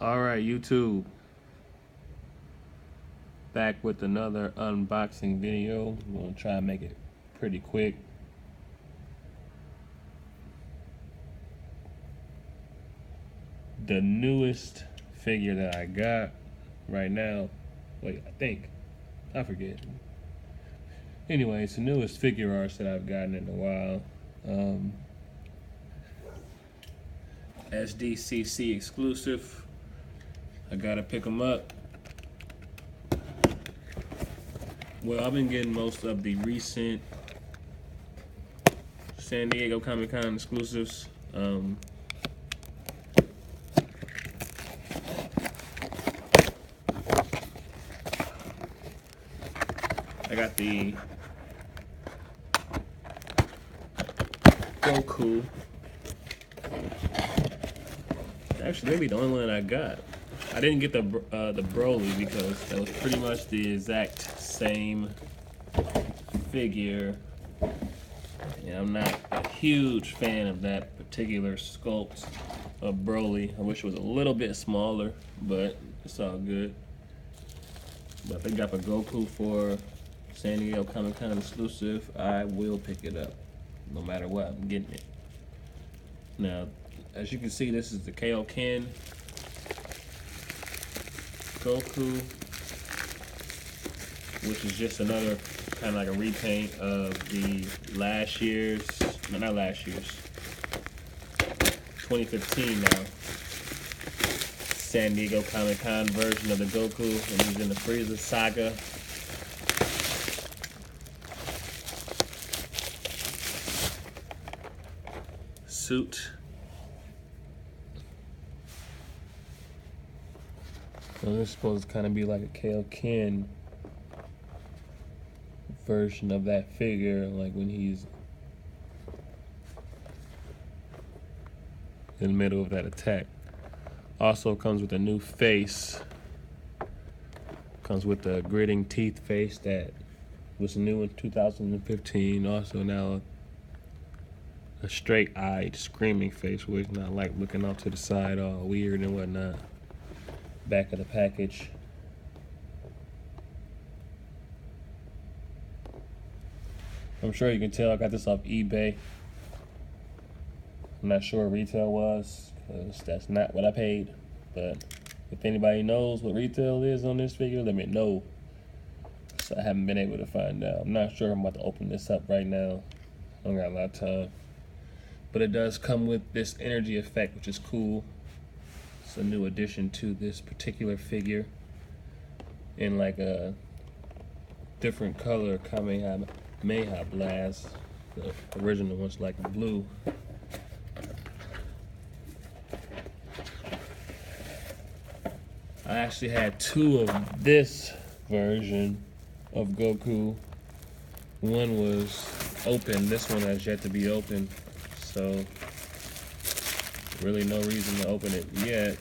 Alright, YouTube. Back with another unboxing video. I'm going to try and make it pretty quick. The newest figure that I got right now. Wait, I forget. Anyway, it's the newest Figuarts that I've gotten in a while. SDCC exclusive. I gotta pick them up. Well, I've been getting most of the recent San Diego Comic-Con exclusives. I got the Goku. Actually, maybe the only one I got. I didn't get the Broly because that was pretty much the exact same figure. And I'm not a huge fan of that particular sculpt of Broly. I wish it was a little bit smaller, but it's all good. But if they got a Goku for San Diego Comic-Con exclusive, I will pick it up. No matter what, I'm getting it. Now, as you can see, this is the Kaioken Goku, which is just another kind of like a repaint of the last year's, no, not last year's, 2015 now, San Diego Comic-Con version of the Goku, and he's in the Frieza saga. Suit. So this is supposed to kind of be like a Kaioken version of that figure, like when he's in the middle of that attack. Also comes with a new face. Comes with the gritting teeth face that was new in 2015. Also now a straight-eyed screaming face, which not like looking off to the side all weird and whatnot. Back of the package. I'm sure you can tell I got this off eBay. I'm not sure what retail was, because that's not what I paid. But if anybody knows what retail is on this figure, let me know. So I haven't been able to find out. I'm not sure. I'm about to open this up right now. I don't got a lot of time. But it does come with this energy effect, which is cool. It's a new addition to this particular figure in like a different color Kamehameha Blast. The original one's like blue. I actually had two of this version of Goku. One was open, this one has yet to be opened. So, really no reason to open it yet.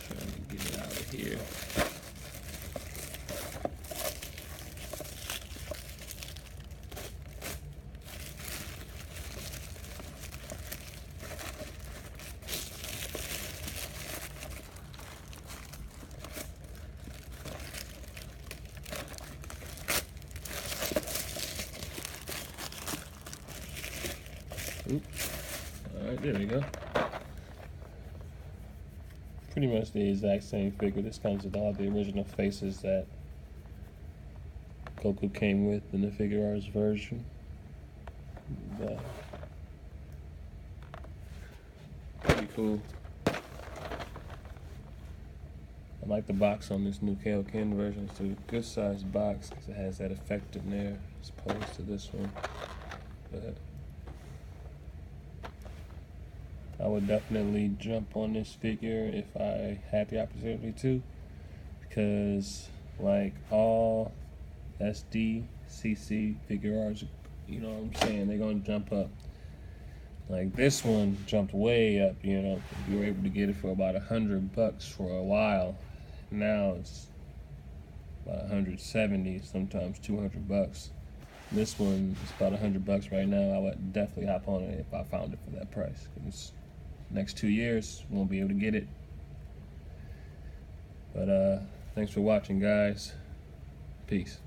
Trying to get it out of here. Alright, there we go. Pretty much the exact same figure. This comes with all the original faces that Goku came with in the Figuarts version. But pretty cool. I like the box on this new Kaioken version. It's a good sized box because it has that effect in there as opposed to this one. But I would definitely jump on this figure if I had the opportunity to, because like all SDCC Figuarts, you know what I'm saying, they're gonna jump up. Like this one jumped way up, you know. You were able to get it for about $100 for a while. Now it's about 170, sometimes $200. This one is about $100 right now. I would definitely hop on it if I found it for that price. Because next 2 years, won't be able to get it. But thanks for watching, guys. Peace.